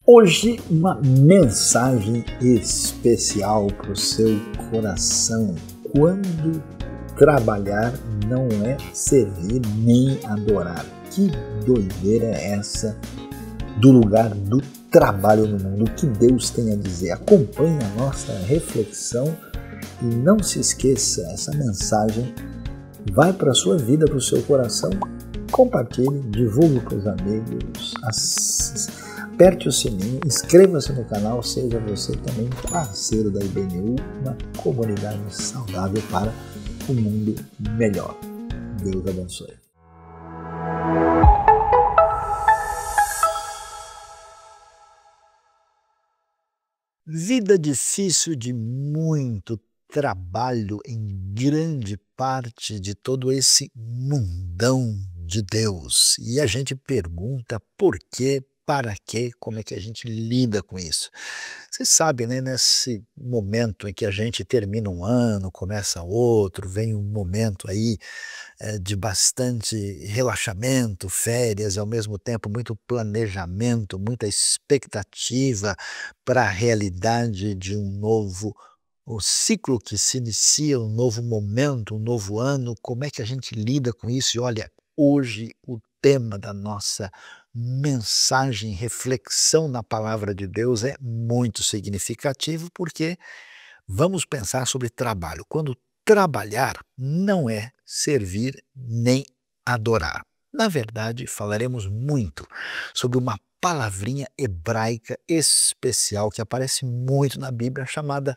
Hoje, uma mensagem especial para o seu coração. Quando trabalhar não é servir nem adorar. Que doideira é essa do lugar do trabalho no mundo? O que Deus tem a dizer? Acompanhe a nossa reflexão e não se esqueça, essa mensagem vai para a sua vida, para o seu coração. Compartilhe, divulgue para os amigos, aperte o sininho, inscreva-se no canal, seja você também parceiro da IBNU, uma comunidade saudável para um mundo melhor. Deus abençoe. Vida difícil de muito trabalho em grande parte de todo esse mundão de Deus. E a gente pergunta por quê, para quê, como é que a gente lida com isso. Vocês sabem, né, nesse momento em que a gente termina um ano, começa outro, vem um momento aí de bastante relaxamento, férias, e ao mesmo tempo muito planejamento, muita expectativa para a realidade de um novo o ciclo que se inicia, um novo momento, um novo ano, como é que a gente lida com isso? E olha, hoje o tema da nossa mensagem, reflexão na palavra de Deus é muito significativo, porque vamos pensar sobre trabalho. Quando trabalhar não é servir nem adorar. Na verdade, falaremos muito sobre uma palavrinha hebraica especial que aparece muito na Bíblia, chamada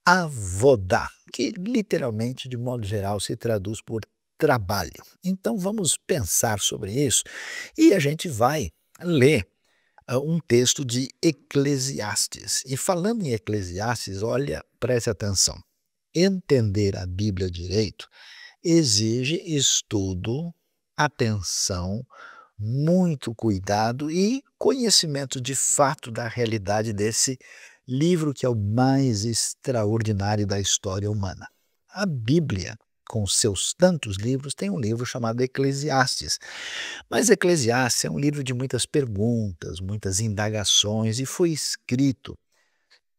avodá, que literalmente, de modo geral, se traduz por trabalho. Então vamos pensar sobre isso e a gente vai ler um texto de Eclesiastes. E falando em Eclesiastes, olha, preste atenção. Entender a Bíblia direito exige estudo, atenção, muito cuidado e conhecimento de fato da realidade desse livro que é o mais extraordinário da história humana. A Bíblia, com seus tantos livros, tem um livro chamado Eclesiastes. Mas Eclesiastes é um livro de muitas perguntas, muitas indagações e foi escrito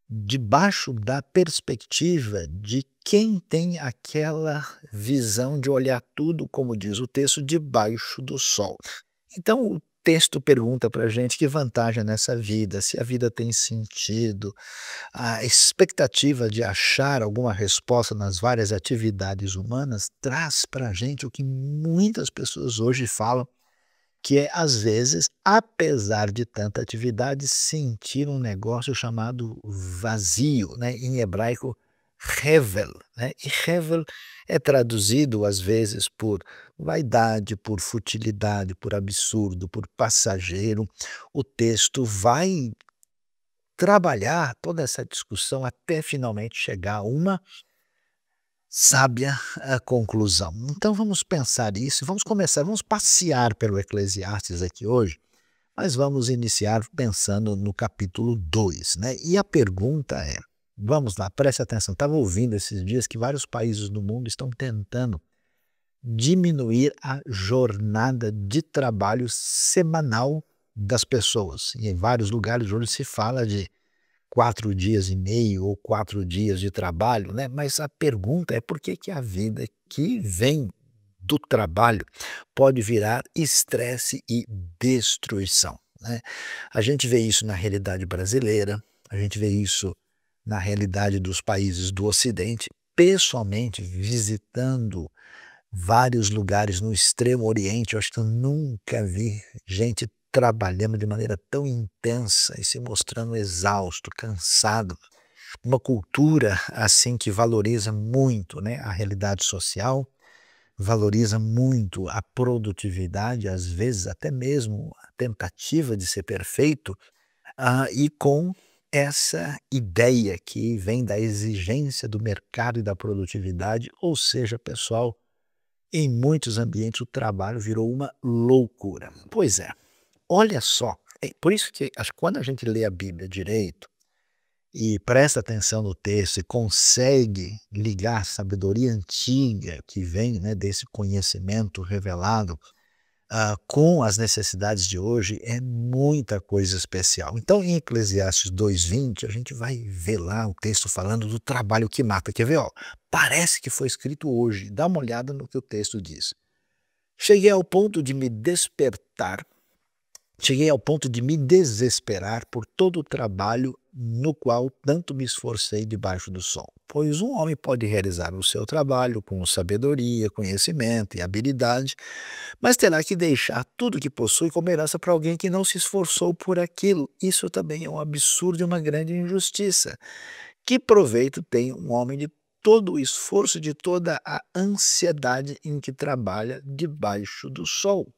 debaixo da perspectiva de quem tem aquela visão de olhar tudo, como diz o texto, debaixo do sol. Então, o texto pergunta para a gente que vantagem nessa vida, se a vida tem sentido, a expectativa de achar alguma resposta nas várias atividades humanas traz para a gente o que muitas pessoas hoje falam, que é, às vezes, apesar de tanta atividade, sentir um negócio chamado vazio, né? Em hebraico, hevel, né? E hevel é traduzido, às vezes, por vaidade, por futilidade, por absurdo, por passageiro. O texto vai trabalhar toda essa discussão até finalmente chegar a uma sábia conclusão. Então vamos pensar isso, vamos passear pelo Eclesiastes aqui hoje, mas vamos iniciar pensando no capítulo 2, né? E a pergunta é, vamos lá, preste atenção, estava ouvindo esses dias que vários países do mundo estão tentando diminuir a jornada de trabalho semanal das pessoas. E em vários lugares hoje se fala de 4 dias e meio ou 4 dias de trabalho, né? Mas a pergunta é por que que a vida que vem do trabalho pode virar estresse e destruição, né? A gente vê isso na realidade brasileira, a gente vê isso na realidade dos países do Ocidente, pessoalmente visitando vários lugares no Extremo Oriente. Eu acho que eu nunca vi gente trabalhando de maneira tão intensa e se mostrando exausto, cansado. Uma cultura assim que valoriza muito, né, a realidade social, valoriza muito a produtividade, às vezes até mesmo a tentativa de ser perfeito, e com essa ideia que vem da exigência do mercado e da produtividade, ou seja, pessoal, em muitos ambientes o trabalho virou uma loucura. Pois é, olha só, é por isso que acho que quando a gente lê a Bíblia direito e presta atenção no texto e consegue ligar a sabedoria antiga que vem, né, desse conhecimento revelado com as necessidades de hoje, é muita coisa especial. Então, em Eclesiastes 2:20, a gente vai ver lá o texto falando do trabalho que mata. Quer ver? Ó, parece que foi escrito hoje. Dá uma olhada no que o texto diz. Cheguei ao ponto de me despertar, cheguei ao ponto de me desesperar por todo o trabalho no qual tanto me esforcei debaixo do sol. Pois um homem pode realizar o seu trabalho com sabedoria, conhecimento e habilidade, mas terá que deixar tudo que possui como herança para alguém que não se esforçou por aquilo. Isso também é um absurdo e uma grande injustiça. Que proveito tem um homem de todo o esforço, de toda a ansiedade em que trabalha debaixo do sol?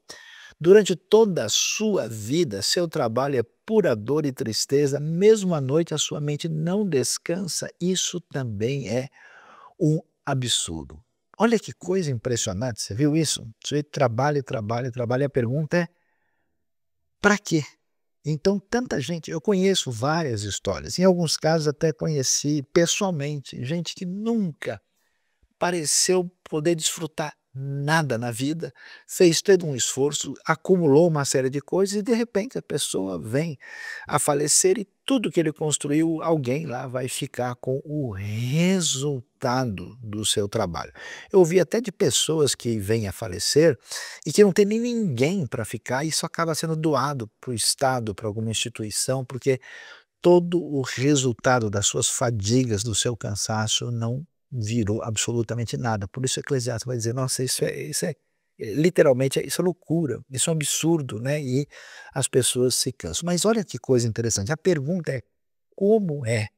Durante toda a sua vida, seu trabalho é pura dor e tristeza, mesmo à noite a sua mente não descansa. Isso também é um absurdo. Olha que coisa impressionante, você viu isso? O sujeito trabalha, trabalha, trabalha, e a pergunta é: para quê? Então, tanta gente, eu conheço várias histórias, em alguns casos até conheci pessoalmente, gente que nunca pareceu poder desfrutar nada na vida, fez todo um esforço, acumulou uma série de coisas e de repente a pessoa vem a falecer e tudo que ele construiu, alguém lá vai ficar com o resultado do seu trabalho. Eu ouvi até de pessoas que vêm a falecer e que não tem nem ninguém para ficar, e isso acaba sendo doado para o Estado, para alguma instituição, porque todo o resultado das suas fadigas, do seu cansaço, não virou absolutamente nada. Por isso o Eclesiastes vai dizer: "Nossa, isso é literalmente, isso é loucura, isso é um absurdo", né, e as pessoas se cansam. Mas olha que coisa interessante, a pergunta é: como é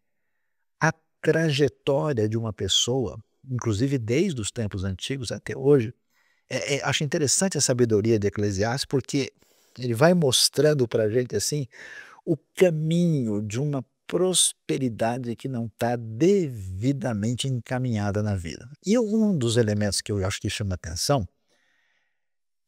a trajetória de uma pessoa, inclusive desde os tempos antigos até hoje? Acho interessante a sabedoria de Eclesiastes, porque ele vai mostrando para a gente, assim, o caminho de uma prosperidade que não está devidamente encaminhada na vida. E um dos elementos que eu acho que chama atenção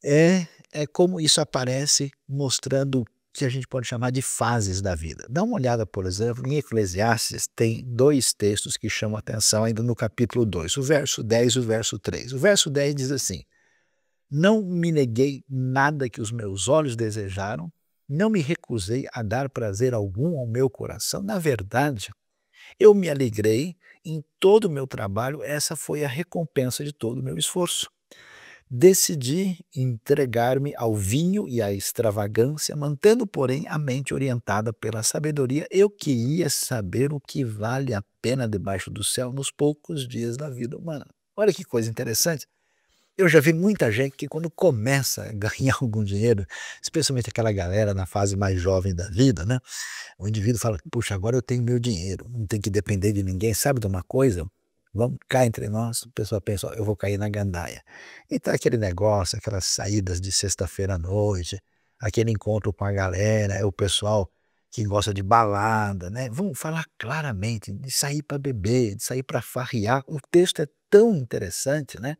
é como isso aparece mostrando o que a gente pode chamar de fases da vida. Dá uma olhada, por exemplo, em Eclesiastes tem 2 textos que chamam atenção ainda no capítulo 2, o verso 10 e o verso 3. O verso 10 diz assim: "Não me neguei nada que os meus olhos desejaram, não me recusei a dar prazer algum ao meu coração. Na verdade, eu me alegrei em todo o meu trabalho, essa foi a recompensa de todo o meu esforço. Decidi entregar-me ao vinho e à extravagância, mantendo, porém, a mente orientada pela sabedoria. Eu queria saber o que vale a pena debaixo do céu nos poucos dias da vida humana." Olha que coisa interessante. Eu já vi muita gente que quando começa a ganhar algum dinheiro, especialmente aquela galera na fase mais jovem da vida, né, o indivíduo fala: "Puxa, agora eu tenho meu dinheiro, não tenho que depender de ninguém." Sabe de uma coisa? Vamos cá entre nós, a pessoa pensa: "Ó, eu vou cair na gandaia." Então aquele negócio, aquelas saídas de sexta-feira à noite, aquele encontro com a galera, é o pessoal que gosta de balada, né, vamos falar claramente, de sair para beber, de sair para farrear. O texto é tão interessante, né,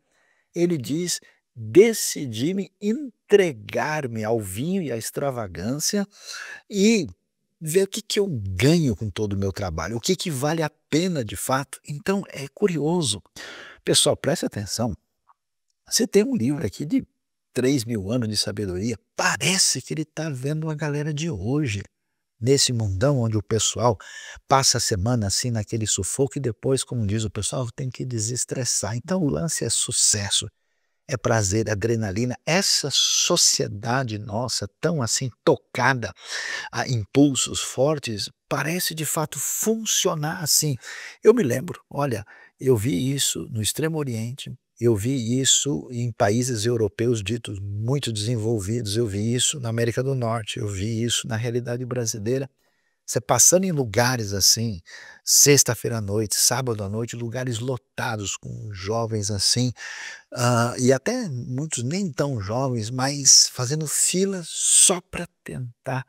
ele diz: "Decidi-me entregar-me ao vinho e à extravagância e ver o que que eu ganho com todo o meu trabalho, o que que vale a pena de fato." Então é curioso. Pessoal, preste atenção, você tem um livro aqui de 3.000 anos de sabedoria, parece que ele está vendo a galera de hoje, nesse mundão onde o pessoal passa a semana, assim, naquele sufoco e depois, como diz o pessoal, tem que desestressar. Então o lance é sucesso, é prazer, adrenalina. Essa sociedade nossa tão, assim, tocada a impulsos fortes, parece de fato funcionar assim. Eu me lembro, olha, eu vi isso no Extremo Oriente, eu vi isso em países europeus ditos muito desenvolvidos, eu vi isso na América do Norte, eu vi isso na realidade brasileira. Você passando em lugares assim, sexta-feira à noite, sábado à noite, lugares lotados com jovens assim, e até muitos nem tão jovens, mas fazendo fila só para tentar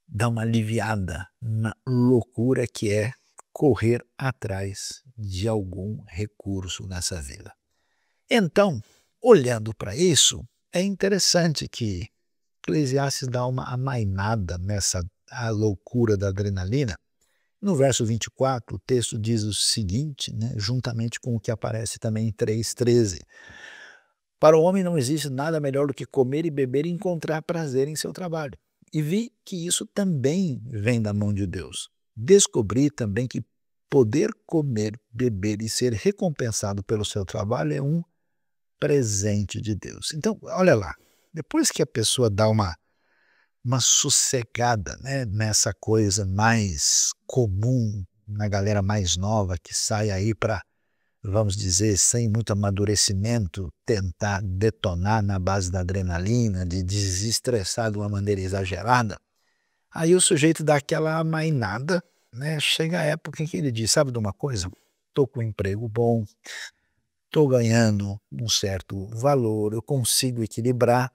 dar uma aliviada na loucura que é correr atrás de algum recurso nessa vida. Então, olhando para isso, é interessante que Eclesiastes dá uma amainada nessa a loucura da adrenalina. No verso 24, o texto diz o seguinte, né, juntamente com o que aparece também em 3:13: Para o homem não existe nada melhor do que comer e beber e encontrar prazer em seu trabalho. E vi que isso também vem da mão de Deus. Descobri também que poder comer, beber e ser recompensado pelo seu trabalho é um presente de Deus. Então, olha lá, depois que a pessoa dá uma sossegada, né, nessa coisa mais comum na galera mais nova que sai aí para, vamos dizer, sem muito amadurecimento, tentar detonar na base da adrenalina, de desestressar de uma maneira exagerada, aí o sujeito dá aquela amainada, né, chega a época em que ele diz: "Sabe de uma coisa? Estou com um emprego bom, estou ganhando um certo valor, eu consigo equilibrar,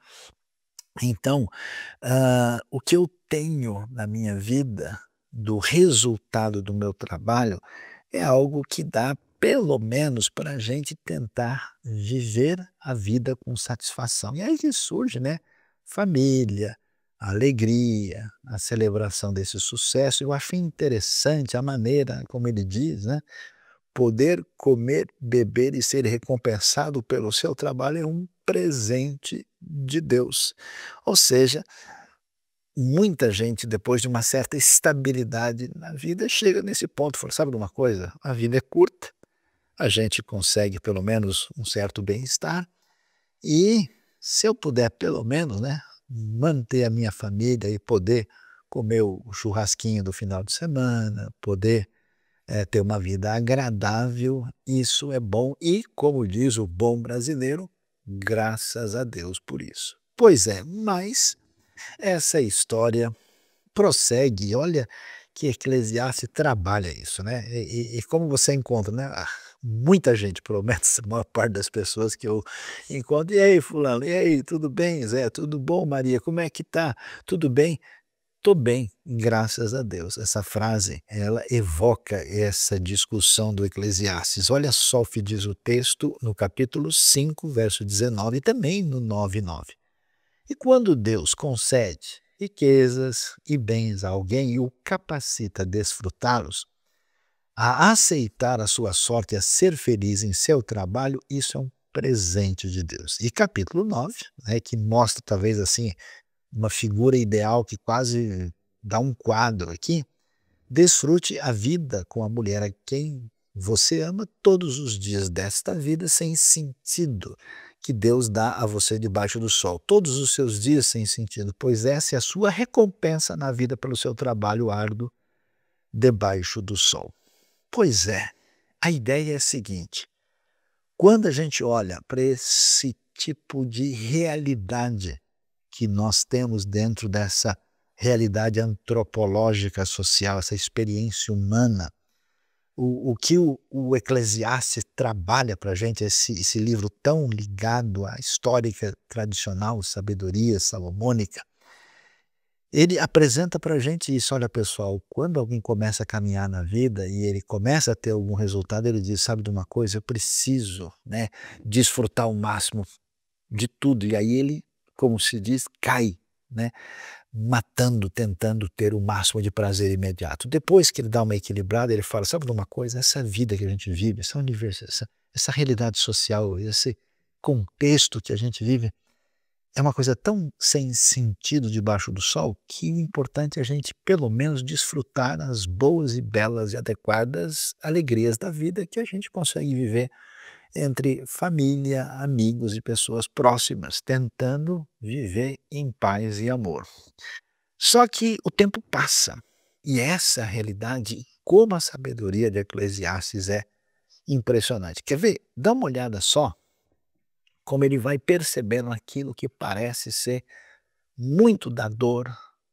então, o que eu tenho na minha vida, do resultado do meu trabalho, é algo que dá pelo menos para a gente tentar viver a vida com satisfação". E aí que surge, né, família, a alegria, a celebração desse sucesso. Eu achei interessante a maneira como ele diz, né, poder comer, beber e ser recompensado pelo seu trabalho é um presente de Deus. Ou seja, muita gente, depois de uma certa estabilidade na vida, chega nesse ponto, fala: "Sabe de uma coisa? A vida é curta, a gente consegue pelo menos um certo bem-estar, e se eu puder pelo menos, né, manter a minha família e poder comer o churrasquinho do final de semana, poder ter uma vida agradável, isso é bom e, como diz o bom brasileiro, graças a Deus por isso". Pois é, mas essa história prossegue, olha que Eclesiastes trabalha isso, né, e como você encontra, né, muita gente, pelo menos a maior parte das pessoas que eu encontro: "E aí fulano, e aí, tudo bem Zé, tudo bom Maria, como é que tá? Tudo bem?". "Tô bem, graças a Deus". Essa frase, ela evoca essa discussão do Eclesiastes. Olha só o que diz o texto no capítulo 5, verso 19 e também no 9:9. "E quando Deus concede riquezas e bens a alguém e o capacita a desfrutá-los, a aceitar a sua sorte e a ser feliz em seu trabalho, isso é um presente de Deus". E capítulo 9, né, que mostra talvez assim uma figura ideal que quase dá um quadro aqui: "Desfrute a vida com a mulher a quem você ama todos os dias desta vida sem sentido que Deus dá a você debaixo do sol. Todos os seus dias sem sentido, pois essa é a sua recompensa na vida pelo seu trabalho árduo debaixo do sol". Pois é, a ideia é a seguinte: quando a gente olha para esse tipo de realidade que nós temos dentro dessa realidade antropológica social, essa experiência humana, o que o Eclesiastes trabalha para a gente, esse livro tão ligado à histórica tradicional sabedoria salomônica, ele apresenta para a gente isso: olha pessoal, quando alguém começa a caminhar na vida e ele começa a ter algum resultado, ele diz: "Sabe de uma coisa? Eu preciso, né, desfrutar o máximo de tudo", e aí ele, como se diz, cai, né, matando, tentando ter o máximo de prazer imediato. Depois que ele dá uma equilibrada, ele fala: "Sabe de uma coisa? Essa vida que a gente vive, essa universo essa realidade social, esse contexto que a gente vive, é uma coisa tão sem sentido debaixo do sol, que o importante é a gente pelo menos desfrutar as boas e belas e adequadas alegrias da vida que a gente consegue viver entre família, amigos e pessoas próximas, tentando viver em paz e amor". Só que o tempo passa, e essa realidade, como a sabedoria de Eclesiastes é impressionante. Quer ver? Dá uma olhada só como ele vai percebendo aquilo que parece ser muito da dor,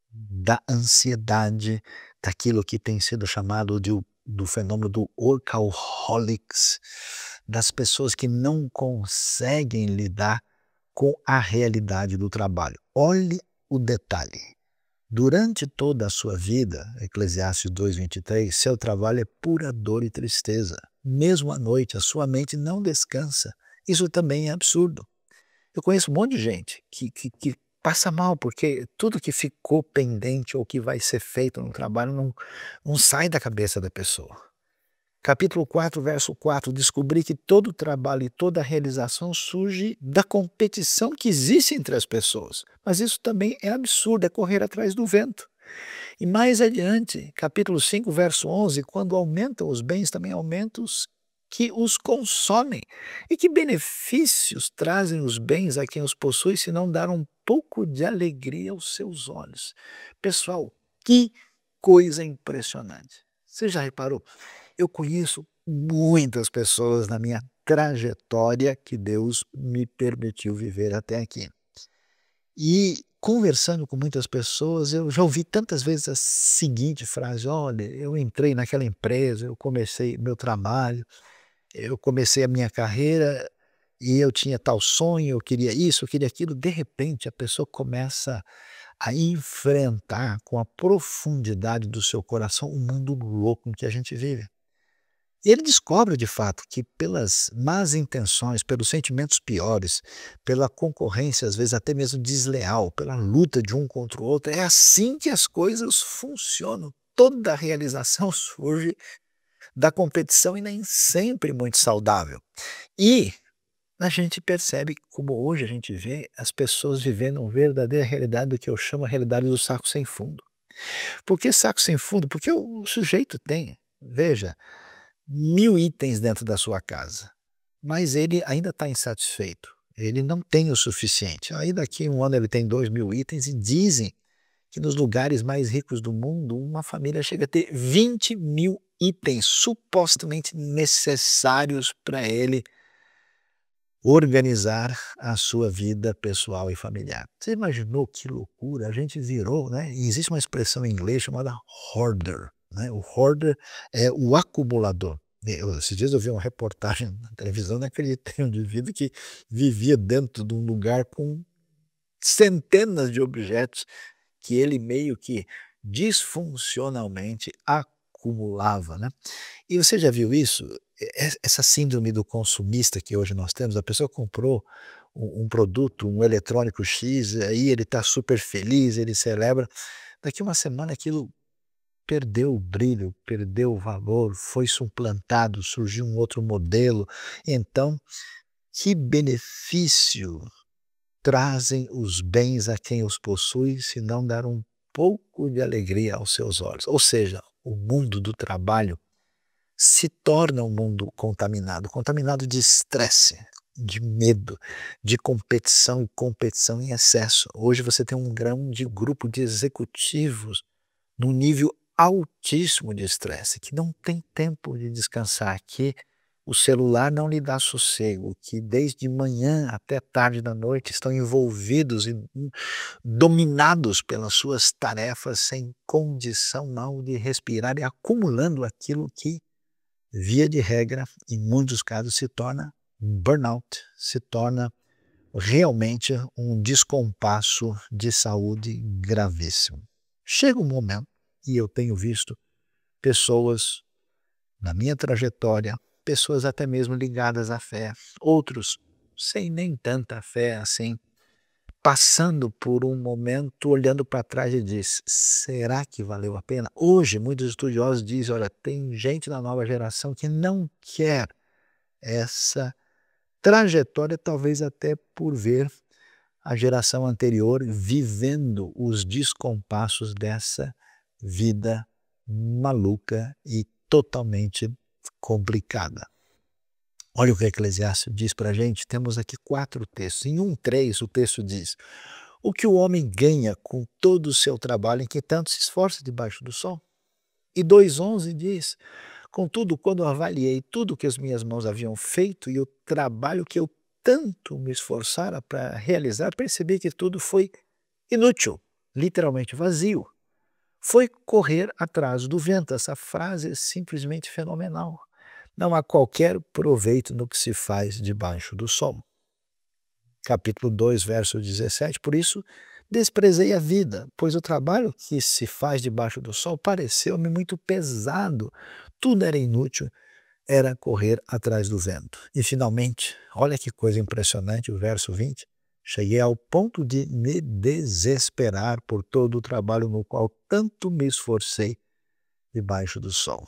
da ansiedade, daquilo que tem sido chamado do fenômeno do workaholics, das pessoas que não conseguem lidar com a realidade do trabalho. Olhe o detalhe: durante toda a sua vida, Eclesiastes 2:23, seu trabalho é pura dor e tristeza. Mesmo à noite, a sua mente não descansa. Isso também é absurdo. Eu conheço um monte de gente que passa mal, porque tudo que ficou pendente ou que vai ser feito no trabalho não sai da cabeça da pessoa. Capítulo 4, verso 4, descobri que todo trabalho e toda realização surge da competição que existe entre as pessoas. Mas isso também é absurdo, é correr atrás do vento. E mais adiante, capítulo 5, verso 11, quando aumentam os bens, também aumentam os que os consomem. E que benefícios trazem os bens a quem os possui, se não dar um pouco de alegria aos seus olhos? Pessoal, que coisa impressionante. Você já reparou? Eu conheço muitas pessoas na minha trajetória que Deus me permitiu viver até aqui. E conversando com muitas pessoas, eu já ouvi tantas vezes a seguinte frase: "Olha, eu entrei naquela empresa, eu comecei meu trabalho, eu comecei a minha carreira e eu tinha tal sonho, eu queria isso, eu queria aquilo". De repente, a pessoa começa a enfrentar com a profundidade do seu coração o mundo louco em que a gente vive. E ele descobre de fato que pelas más intenções, pelos sentimentos piores, pela concorrência às vezes até mesmo desleal, pela luta de um contra o outro, é assim que as coisas funcionam. Toda a realização surge da competição e nem sempre muito saudável. E a gente percebe como hoje a gente vê as pessoas vivendo uma verdadeira realidade do que eu chamo a realidade do saco sem fundo. Por que saco sem fundo? Porque o sujeito tem, veja, 1000 itens dentro da sua casa, mas ele ainda está insatisfeito, ele não tem o suficiente. Aí daqui a 1 ano ele tem 2000 itens e dizem que nos lugares mais ricos do mundo uma família chega a ter 20.000 itens supostamente necessários para ele organizar a sua vida pessoal e familiar. Você imaginou que loucura? A gente virou, né, e existe uma expressão em inglês chamada hoarder, né, o hoarder é o acumulador. Esses dias eu vi uma reportagem na televisão, não acreditei, um indivíduo que vivia dentro de um lugar com centenas de objetos que ele meio que disfuncionalmente acumulava, né. E você já viu isso? Essa síndrome do consumista que hoje nós temos, a pessoa comprou um produto, um eletrônico X, aí ele está super feliz, ele celebra, daqui uma semana aquilo perdeu o brilho, perdeu o valor, foi suplantado, surgiu um outro modelo. Então, que benefício trazem os bens a quem os possui, se não dar um pouco de alegria aos seus olhos? Ou seja, o mundo do trabalho se torna um mundo contaminado, contaminado de estresse, de medo, de competição e competição em excesso. Hoje você tem um grande grupo de executivos num nível altíssimo de estresse, que não tem tempo de descansar, que o celular não lhe dá sossego, que desde manhã até tarde da noite estão envolvidos e dominados pelas suas tarefas sem condição mal de respirar e acumulando aquilo que, via de regra, em muitos casos se torna um burnout, se torna realmente um descompasso de saúde gravíssimo. Chega um momento, e eu tenho visto pessoas na minha trajetória, pessoas até mesmo ligadas à fé, outros sem nem tanta fé assim, passando por um momento, olhando para trás e diz: será que valeu a pena? Hoje, muitos estudiosos dizem: olha, tem gente na nova geração que não quer essa trajetória, talvez até por ver a geração anterior vivendo os descompassos dessa vida maluca e totalmente complicada. Olha o que Eclesiastes diz para a gente, temos aqui 4 textos. Em 1:3 o texto diz: o que o homem ganha com todo o seu trabalho em que tanto se esforça debaixo do sol? E 2:11 diz: contudo, quando avaliei tudo o que as minhas mãos haviam feito e o trabalho que eu tanto me esforçara para realizar, percebi que tudo foi inútil, literalmente vazio. Foi correr atrás do vento. Essa frase é simplesmente fenomenal. Não há qualquer proveito no que se faz debaixo do sol. Capítulo 2, verso 17. Por isso, desprezei a vida, pois o trabalho que se faz debaixo do sol pareceu-me muito pesado. Tudo era inútil, era correr atrás do vento. E finalmente, olha que coisa impressionante, o verso 20. Cheguei ao ponto de me desesperar por todo o trabalho no qual tanto me esforcei debaixo do sol.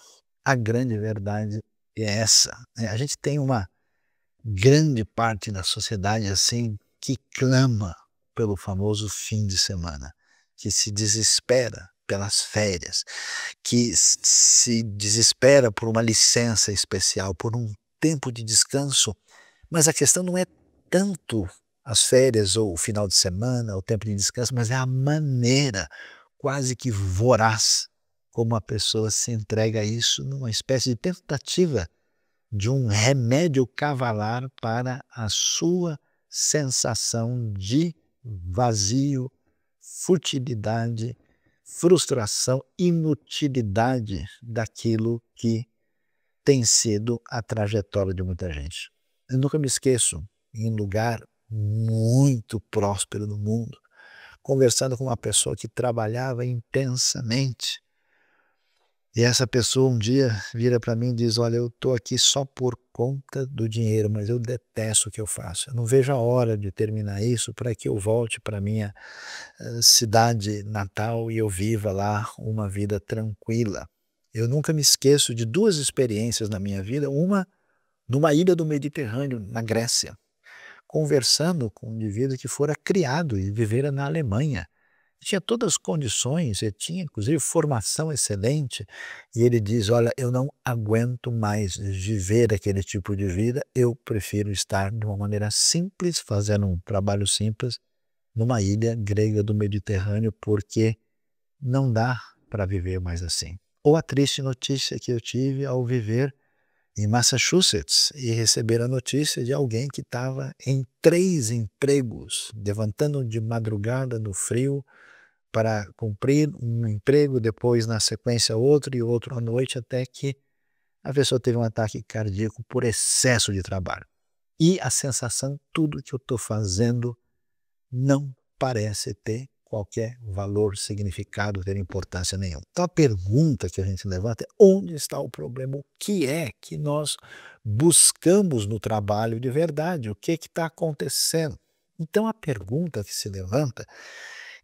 a grande verdade é essa, né, a gente tem uma grande parte da sociedade, assim, que clama pelo famoso fim de semana, que se desespera pelas férias, que se desespera por uma licença especial, por um tempo de descanso, mas a questão não é tanto as férias ou o final de semana, o tempo de descanso, mas é a maneira quase que voraz como a pessoa se entrega a isso numa espécie de tentativa de um remédio cavalar para a sua sensação de vazio, futilidade, frustração, inutilidade daquilo que tem sido a trajetória de muita gente. Eu nunca me esqueço, em um lugar muito próspero do mundo, conversando com uma pessoa que trabalhava intensamente, e essa pessoa um dia vira para mim e diz: "Olha, eu estou aqui só por conta do dinheiro, mas eu detesto o que eu faço. Eu não vejo a hora de terminar isso para que eu volte para minha, cidade natal e eu viva lá uma vida tranquila". Eu nunca me esqueço de 2 experiências na minha vida, uma numa ilha do Mediterrâneo, na Grécia, conversando com um indivíduo que fora criado e vivera na Alemanha. Tinha todas as condições, ele tinha inclusive formação excelente, e ele diz: "Olha, eu não aguento mais viver aquele tipo de vida, eu prefiro estar de uma maneira simples, fazendo um trabalho simples, numa ilha grega do Mediterrâneo, porque não dá para viver mais assim". Ou a triste notícia que eu tive ao viver em Massachusetts e receber a notícia de alguém que estava em 3 empregos, levantando de madrugada no frio para cumprir um emprego, depois na sequência outro e outro à noite, até que a pessoa teve um ataque cardíaco por excesso de trabalho. E a sensação, tudo que eu estou fazendo não parece ter qualquer valor, significado, ter importância nenhuma. Então a pergunta que a gente levanta é: onde está o problema? O que é que nós buscamos no trabalho de verdade? O que está acontecendo? Então a pergunta que se levanta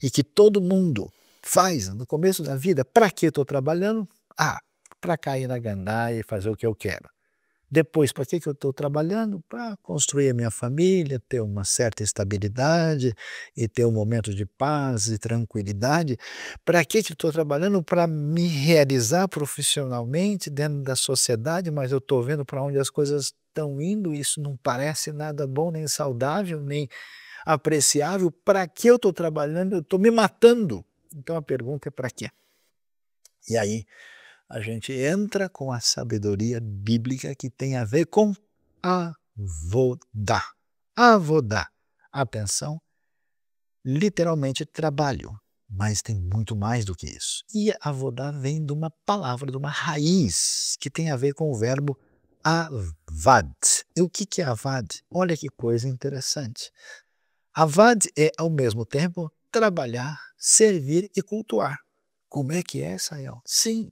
e que todo mundo faz no começo da vida: para que estou trabalhando? Ah, para cair na gandaia e fazer o que eu quero. Depois, para que eu estou trabalhando? Para construir a minha família, ter uma certa estabilidade e ter um momento de paz e tranquilidade. Para que eu estou trabalhando? Para me realizar profissionalmente dentro da sociedade, mas eu estou vendo para onde as coisas estão indo, isso não parece nada bom, nem saudável, nem apreciável. Para que eu estou trabalhando? Eu estou me matando. Então a pergunta é: para quê? E aí a gente entra com a sabedoria bíblica que tem a ver com avodá. Avodá. Atenção, literalmente trabalho, mas tem muito mais do que isso. E avodá vem de uma palavra, de uma raiz, que tem a ver com o verbo avad. E o que é avad? Olha que coisa interessante. Avad é, ao mesmo tempo, trabalhar, servir e cultuar. Como é que é, Sayão? Sim.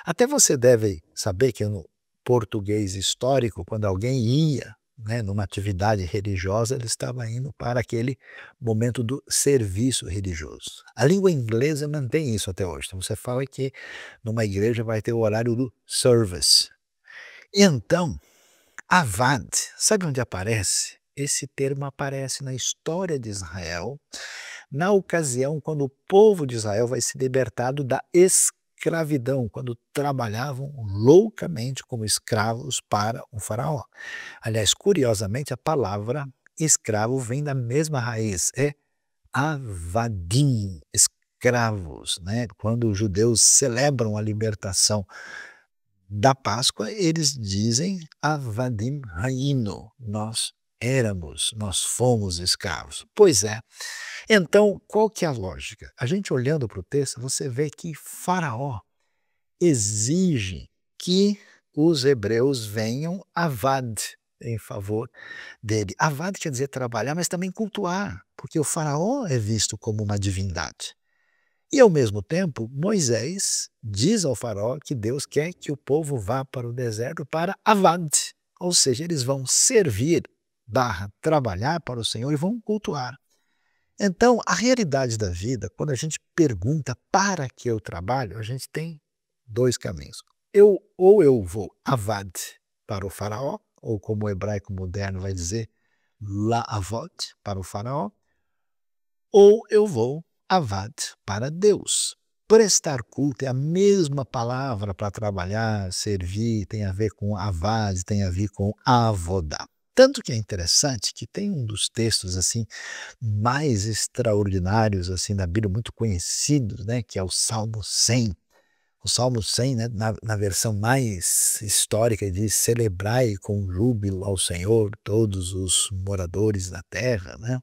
Até você deve saber que no português histórico, quando alguém ia, né, numa atividade religiosa, ele estava indo para aquele momento do serviço religioso. A língua inglesa mantém isso até hoje. Então você fala que numa igreja vai ter o horário do service. Então, avad, sabe onde aparece? Esse termo aparece na história de Israel, na ocasião quando o povo de Israel vai ser libertado da escravidão, quando trabalhavam loucamente como escravos para o faraó. Aliás, curiosamente, a palavra escravo vem da mesma raiz, é avadim, escravos, né? Quando os judeus celebram a libertação da Páscoa, eles dizem avadim haino, nós fomos escravos. Pois é. Então, qual que é a lógica? A gente olhando para o texto, você vê que Faraó exige que os hebreus venham avad em favor dele. Avad quer dizer trabalhar, mas também cultuar, porque o faraó é visto como uma divindade. E, ao mesmo tempo, Moisés diz ao faraó que Deus quer que o povo vá para o deserto para avad, ou seja, eles vão servir, trabalhar para o Senhor e vão cultuar. Então, a realidade da vida, quando a gente pergunta para que eu trabalho, a gente tem 2 caminhos. ou eu vou avad para o faraó, ou como o hebraico moderno vai dizer, la'avot para o faraó, ou eu vou avad para Deus. Prestar culto é a mesma palavra para trabalhar, servir, tem a ver com avad, tem a ver com avodá. Tanto que é interessante que tem um dos textos assim mais extraordinários assim da Bíblia, muito conhecidos, né, que é o Salmo 100. O Salmo 100, né, na versão mais histórica, diz: celebrai com júbilo ao Senhor todos os moradores da terra, né?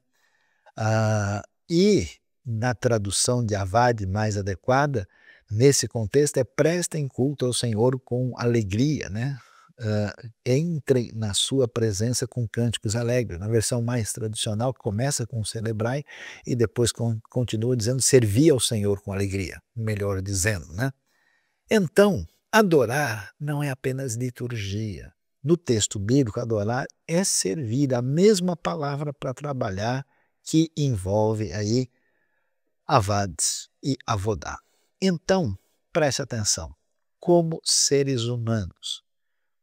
E na tradução de Avad mais adequada, nesse contexto, é prestem culto ao Senhor com alegria, né? Entrem na sua presença com cânticos alegres. Na versão mais tradicional, começa com celebrai e depois continua dizendo servi ao Senhor com alegria, melhor dizendo, né? Então, adorar não é apenas liturgia. No texto bíblico, adorar é servir, a mesma palavra para trabalhar que envolve aí avad e avodá. Então, preste atenção, como seres humanos,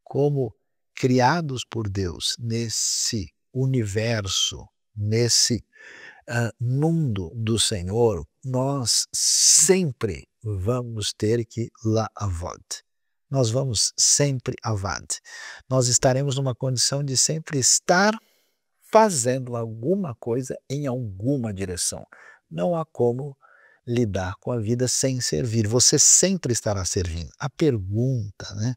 como criados por Deus nesse universo, nesse mundo do Senhor, nós sempre vamos ter que la'avod. Nós vamos sempre avad. Nós estaremos numa condição de sempre estar fazendo alguma coisa em alguma direção. Não há como lidar com a vida sem servir. Você sempre estará servindo. A pergunta, né?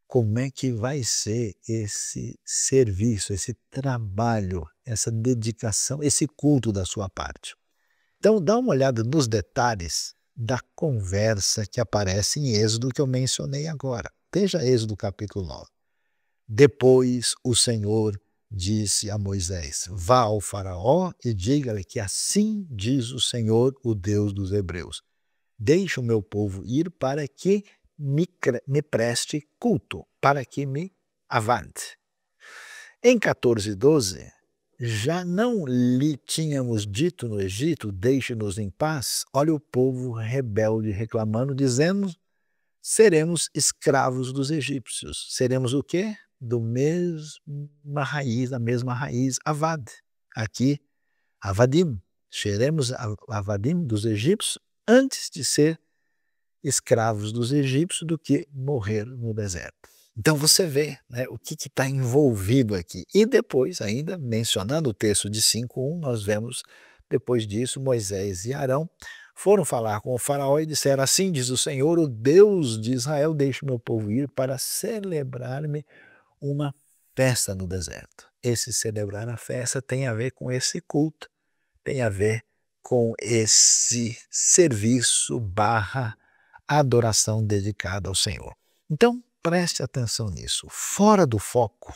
Como é que vai ser esse serviço, esse trabalho, essa dedicação, esse culto da sua parte? Então, dá uma olhada nos detalhes da conversa que aparece em Êxodo que eu mencionei agora. Veja Êxodo capítulo 9. Depois o Senhor disse a Moisés: vá ao faraó e diga-lhe que assim diz o Senhor, o Deus dos hebreus: deixe o meu povo ir para que me preste culto, para que me avante. Em 14:12, já não lhe tínhamos dito no Egito, deixe-nos em paz? Olha o povo rebelde reclamando, dizendo, seremos escravos dos egípcios. Seremos o quê? Da mesma raiz, avad. Aqui, avadim. Seremos avadim dos egípcios antes de ser escravos dos egípcios do que morrer no deserto. Então você vê, né, o que está envolvido aqui. E depois, ainda mencionando o texto de 5:1, nós vemos, depois disso, Moisés e Arão foram falar com o faraó e disseram: assim diz o Senhor, o Deus de Israel, deixe meu povo ir para celebrar-me uma festa no deserto. Esse celebrar a festa tem a ver com esse culto, tem a ver com esse serviço barra adoração dedicada ao Senhor. Então, preste atenção nisso. Fora do foco,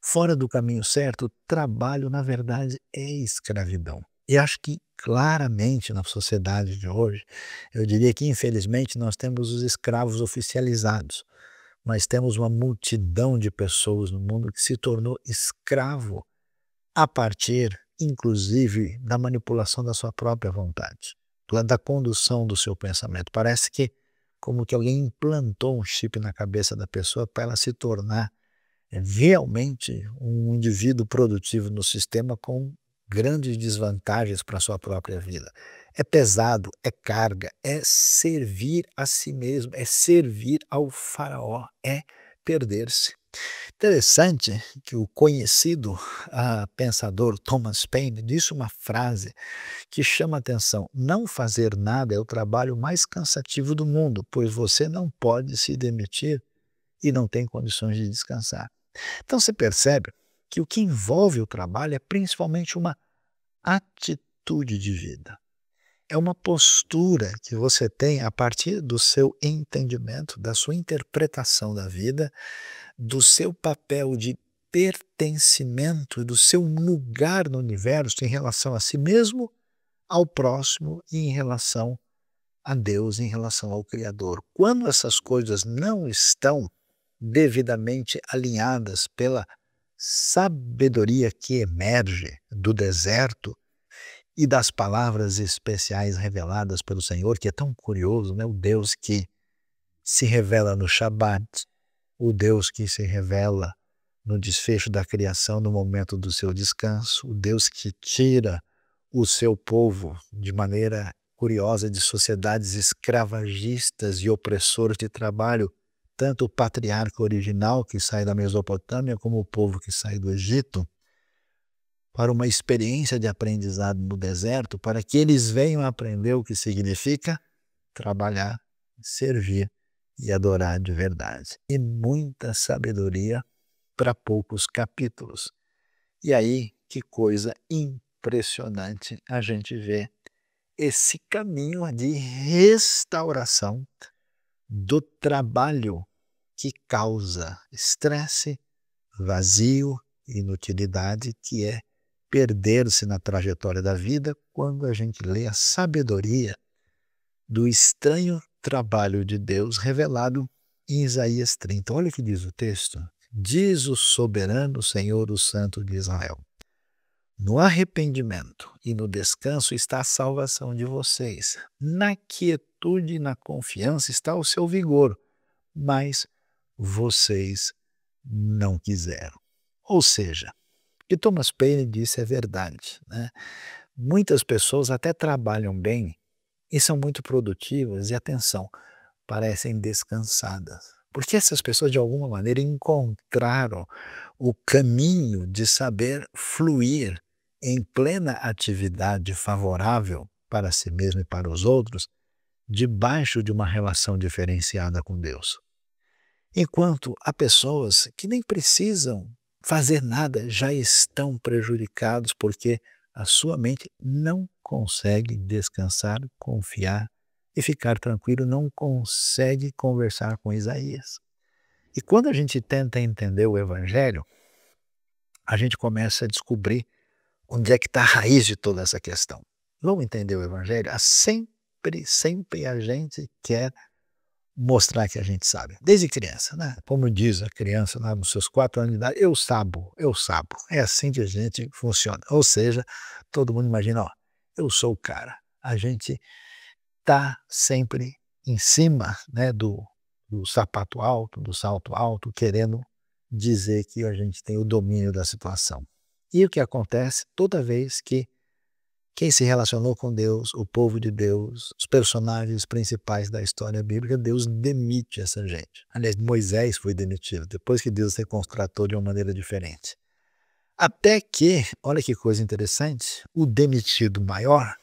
fora do caminho certo, o trabalho, na verdade, é escravidão. E acho que claramente na sociedade de hoje, eu diria que infelizmente nós temos os escravos oficializados, mas temos uma multidão de pessoas no mundo que se tornou escravo a partir, inclusive, da manipulação da sua própria vontade, da condução do seu pensamento. Parece que como que alguém implantou um chip na cabeça da pessoa para ela se tornar realmente um indivíduo produtivo no sistema com grandes desvantagens para a sua própria vida. É pesado, é carga, é servir a si mesmo, é servir ao faraó, é perder-se. Interessante que o conhecido pensador Thomas Paine disse uma frase que chama a atenção: não fazer nada é o trabalho mais cansativo do mundo, pois você não pode se demitir e não tem condições de descansar. Então você percebe que o que envolve o trabalho é principalmente uma atitude de vida. É uma postura que você tem a partir do seu entendimento, da sua interpretação da vida, do seu papel de pertencimento, do seu lugar no universo em relação a si mesmo, ao próximo e em relação a Deus, em relação ao Criador. Quando essas coisas não estão devidamente alinhadas pela sabedoria que emerge do deserto e das palavras especiais reveladas pelo Senhor, que é tão curioso, né? O Deus que se revela no Shabat, o Deus que se revela no desfecho da criação, no momento do seu descanso, o Deus que tira o seu povo de maneira curiosa de sociedades escravagistas e opressoras de trabalho, tanto o patriarca original que sai da Mesopotâmia como o povo que sai do Egito, para uma experiência de aprendizado no deserto, para que eles venham aprender o que significa trabalhar, servir e adorar de verdade. E muita sabedoria para poucos capítulos. E aí, que coisa impressionante a gente vê esse caminho de restauração do trabalho que causa estresse, vazio, inutilidade, que é perder-se na trajetória da vida, quando a gente lê a sabedoria do estranho trabalho de Deus revelado em Isaías 30. Olha o que diz o texto. Diz o soberano Senhor, o Santo de Israel: no arrependimento e no descanso está a salvação de vocês. Na quietude e na confiança está o seu vigor, mas vocês não quiseram. Ou seja, o que Thomas Paine disse é verdade, né? Muitas pessoas até trabalham bem e são muito produtivas e, atenção, parecem descansadas. Porque essas pessoas, de alguma maneira, encontraram o caminho de saber fluir em plena atividade favorável para si mesmo e para os outros, debaixo de uma relação diferenciada com Deus. Enquanto há pessoas que nem precisam fazer nada, já estão prejudicados porque a sua mente não consegue descansar, confiar e ficar tranquilo, não consegue conversar com Isaías. E quando a gente tenta entender o Evangelho, a gente começa a descobrir onde é que está a raiz de toda essa questão. Vamos entender o Evangelho? Sempre a gente quer mostrar que a gente sabe. Desde criança, né? Como diz a criança lá nos seus 4 anos de idade, eu sabo, eu sabo. É assim que a gente funciona. Ou seja, todo mundo imagina, ó, eu sou o cara. A gente está sempre em cima, né, do sapato alto, do salto alto, querendo dizer que a gente tem o domínio da situação. E o que acontece toda vez que quem se relacionou com Deus, o povo de Deus, os personagens principais da história bíblica, Deus demite essa gente. Aliás, Moisés foi demitido, depois que Deus se contratou de uma maneira diferente. Até que, olha que coisa interessante, o demitido maior,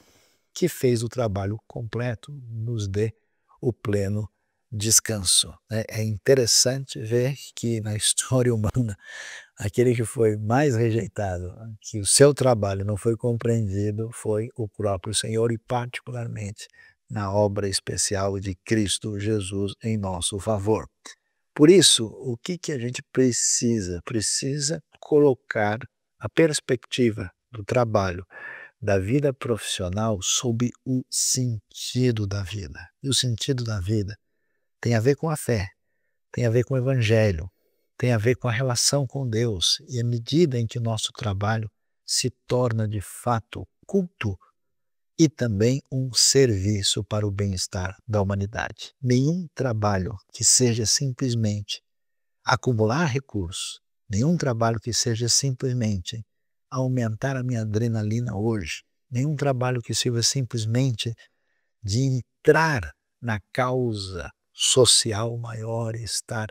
que fez o trabalho completo, nos dê o pleno descanso. É interessante ver que na história humana, aquele que foi mais rejeitado, que o seu trabalho não foi compreendido, foi o próprio Senhor, e particularmente na obra especial de Cristo Jesus em nosso favor. Por isso, o que a gente precisa? Precisa colocar a perspectiva do trabalho, da vida profissional, sob o sentido da vida. E o sentido da vida tem a ver com a fé, tem a ver com o Evangelho, tem a ver com a relação com Deus. E à medida em que o nosso trabalho se torna de fato culto e também um serviço para o bem-estar da humanidade. Nenhum trabalho que seja simplesmente acumular recursos, nenhum trabalho que seja simplesmente aumentar a minha adrenalina hoje, nenhum trabalho que sirva simplesmente de entrar na causa social maior e estar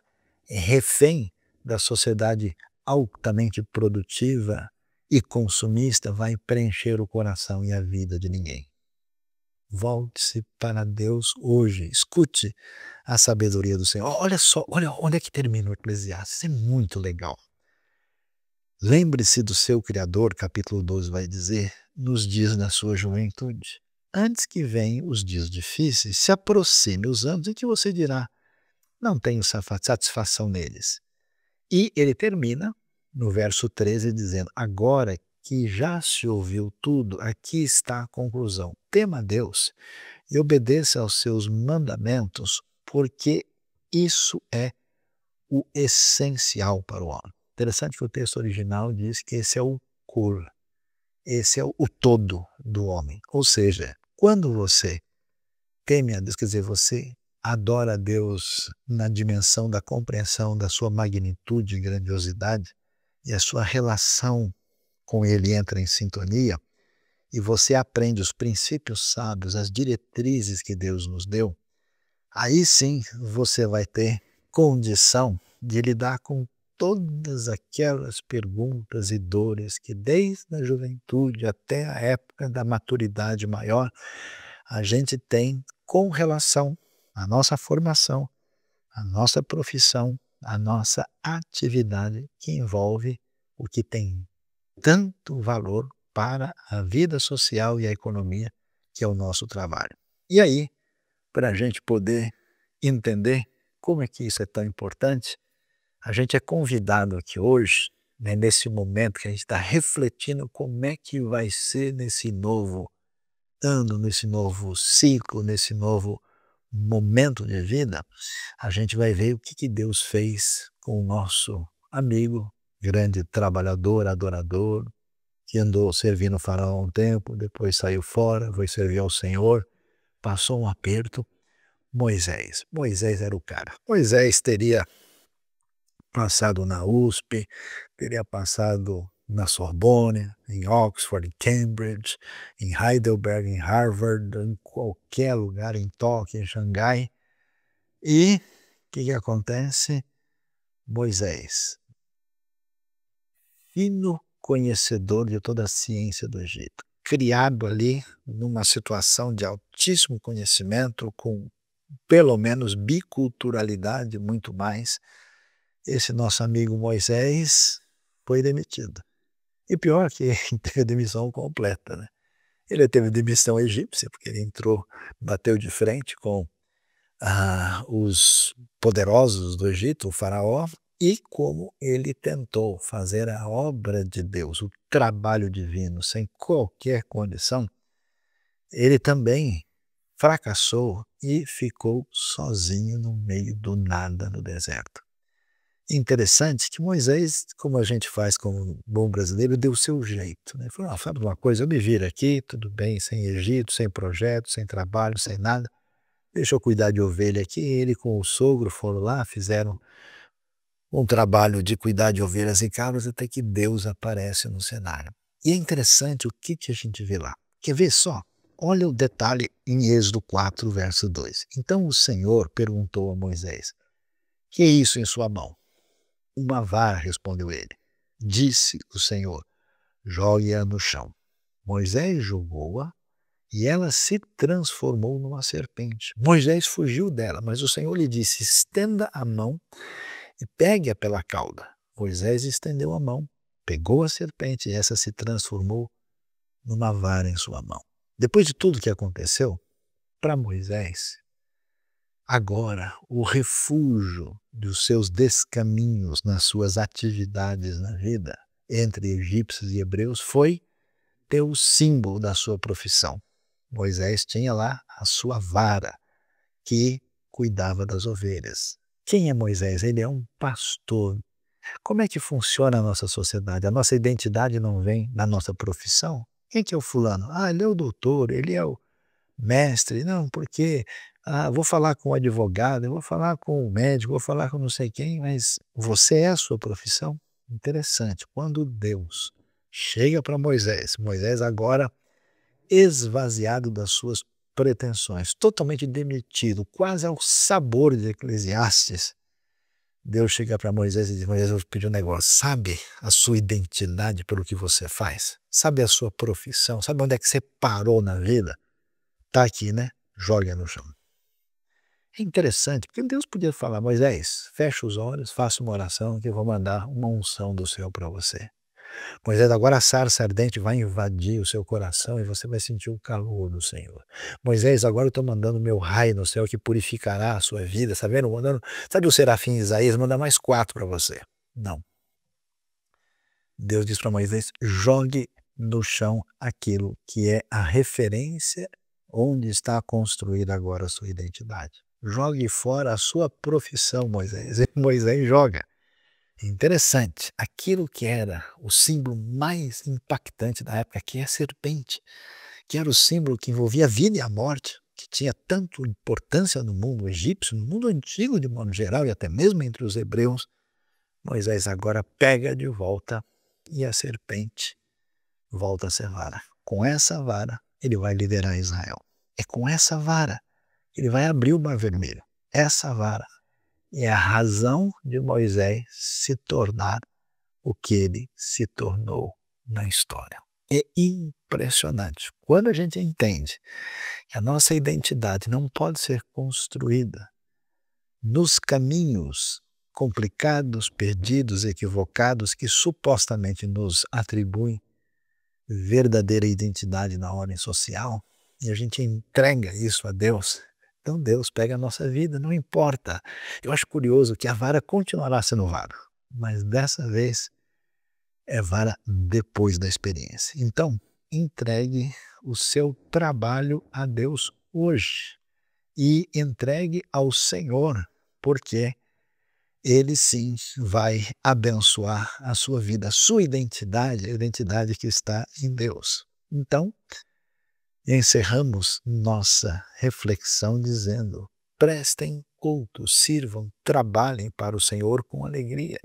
refém da sociedade altamente produtiva e consumista, vai preencher o coração e a vida de ninguém. Volte-se para Deus hoje, escute a sabedoria do Senhor. Olha só, olha que termina o Eclesiastes, é muito legal. Lembre-se do seu Criador, capítulo 12 vai dizer, nos dias da sua juventude. Antes que venham os dias difíceis, se aproxime os anos em que você dirá, não tenho satisfação neles. E ele termina no verso 13 dizendo, agora que já se ouviu tudo, aqui está a conclusão. Tema a Deus e obedeça aos seus mandamentos, porque isso é o essencial para o homem. Interessante que o texto original diz que esse é o cor, esse é o todo do homem. Ou seja, quando você teme a Deus, quer dizer, você adora a Deus na dimensão da compreensão da sua magnitude e grandiosidade, e a sua relação com Ele entra em sintonia, e você aprende os princípios sábios, as diretrizes que Deus nos deu, aí sim você vai ter condição de lidar com todas aquelas perguntas e dores que desde a juventude até a época da maturidade maior, a gente tem com relação à nossa formação, à nossa profissão, à nossa atividade que envolve o que tem tanto valor para a vida social e a economia, que é o nosso trabalho. E aí, para a gente poder entender como é que isso é tão importante, a gente é convidado aqui hoje, né, nesse momento que a gente está refletindo como é que vai ser nesse novo ano, nesse novo ciclo, nesse novo momento de vida, a gente vai ver o que Deus fez com o nosso amigo, grande trabalhador, adorador, que andou servindo o faraó um tempo, depois saiu fora, foi servir ao Senhor, passou um aperto. Moisés. Moisés era o cara. Moisés teria passado na USP, teria passado na Sorbonne, em Oxford, em Cambridge, em Heidelberg, em Harvard, em qualquer lugar, em Tóquio, em Xangai. E o que acontece? Moisés, fino conhecedor de toda a ciência do Egito, criado ali numa situação de altíssimo conhecimento, com pelo menos biculturalidade, muito mais, esse nosso amigo Moisés foi demitido. E pior que ele teve a demissão completa, né? Ele teve demissão egípcia, porque ele entrou, bateu de frente com os poderosos do Egito, o faraó, e como ele tentou fazer a obra de Deus, o trabalho divino, sem qualquer condição, ele também fracassou e ficou sozinho no meio do nada no deserto. Interessante que Moisés, como a gente faz como bom brasileiro, deu o seu jeito, né? Falou: sabe uma coisa, eu me viro aqui, tudo bem, sem Egito, sem projeto, sem trabalho, sem nada, deixa eu cuidar de ovelha aqui. Ele com o sogro foram lá, fizeram um trabalho de cuidar de ovelhas e cabras, até que Deus aparece no cenário. E é interessante o que a gente vê lá. Quer ver só? Olha o detalhe em Êxodo 4, verso 2. Então o Senhor perguntou a Moisés: que é isso em sua mão? Uma vara, respondeu ele. Disse o Senhor: jogue-a no chão. Moisés jogou-a e ela se transformou numa serpente. Moisés fugiu dela, mas o Senhor lhe disse: estenda a mão e pegue-a pela cauda. Moisés estendeu a mão, pegou a serpente e essa se transformou numa vara em sua mão. Depois de tudo que aconteceu, para Moisés, agora o refúgio dos seus descaminhos nas suas atividades na vida, entre egípcios e hebreus, foi ter o símbolo da sua profissão. Moisés tinha lá a sua vara, que cuidava das ovelhas. Quem é Moisés? Ele é um pastor. Como é que funciona a nossa sociedade? A nossa identidade não vem na nossa profissão? Quem que é o fulano? Ele é o doutor, ele é o mestre. Não, porque vou falar com o advogado, eu vou falar com o médico, vou falar com não sei quem, mas você é a sua profissão? Interessante. Quando Deus chega para Moisés, Moisés agora esvaziado das suas pretensões, totalmente demitido, quase ao sabor de Eclesiastes, Deus chega para Moisés e diz: Moisés, eu vou pedir um negócio. Sabe a sua identidade pelo que você faz? Sabe a sua profissão? Sabe onde é que você parou na vida? Está aqui, né? Joga no chão. É interessante, porque Deus podia falar: Moisés, fecha os olhos, faça uma oração que eu vou mandar uma unção do céu para você. Moisés, agora a sarça ardente vai invadir o seu coração e você vai sentir o calor do Senhor. Moisés, agora eu estou mandando meu raio no céu que purificará a sua vida, tá vendo? Mandando, sabe o serafim Isaías, manda mais 4 para você. Não. Deus diz para Moisés: jogue no chão aquilo que é a referência onde está construída agora a sua identidade. Jogue fora a sua profissão, Moisés. E Moisés joga. Interessante, aquilo que era o símbolo mais impactante da época, que é a serpente, que era o símbolo que envolvia a vida e a morte, que tinha tanto importância no mundo egípcio, no mundo antigo de modo geral e até mesmo entre os hebreus, Moisés agora pega de volta e a serpente volta a ser vara. Com essa vara, ele vai liderar Israel. É com essa vara que ele vai abrir o Mar Vermelho. Essa vara é a razão de Moisés se tornar o que ele se tornou na história. É impressionante. Quando a gente entende que a nossa identidade não pode ser construída nos caminhos complicados, perdidos, equivocados, que supostamente nos atribuem verdadeira identidade na ordem social, e a gente entrega isso a Deus, então Deus pega a nossa vida, não importa. Eu acho curioso que a vara continuará sendo vara, mas dessa vez é vara depois da experiência. Então, entregue o seu trabalho a Deus hoje e entregue ao Senhor, porque Ele sim vai abençoar a sua vida, a sua identidade, a identidade que está em Deus. Então, encerramos nossa reflexão dizendo: prestem culto, sirvam, trabalhem para o Senhor com alegria.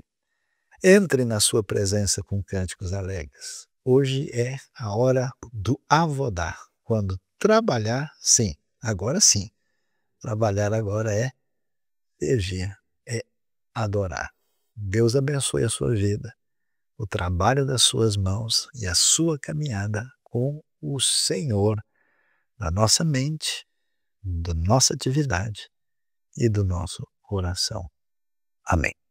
Entre na sua presença com cânticos alegres. Hoje é a hora do avodar, quando trabalhar, sim, agora sim. Trabalhar agora é servir, é adorar. Deus abençoe a sua vida, o trabalho das suas mãos e a sua caminhada com o Senhor na nossa mente, da nossa atividade e do nosso coração. Amém.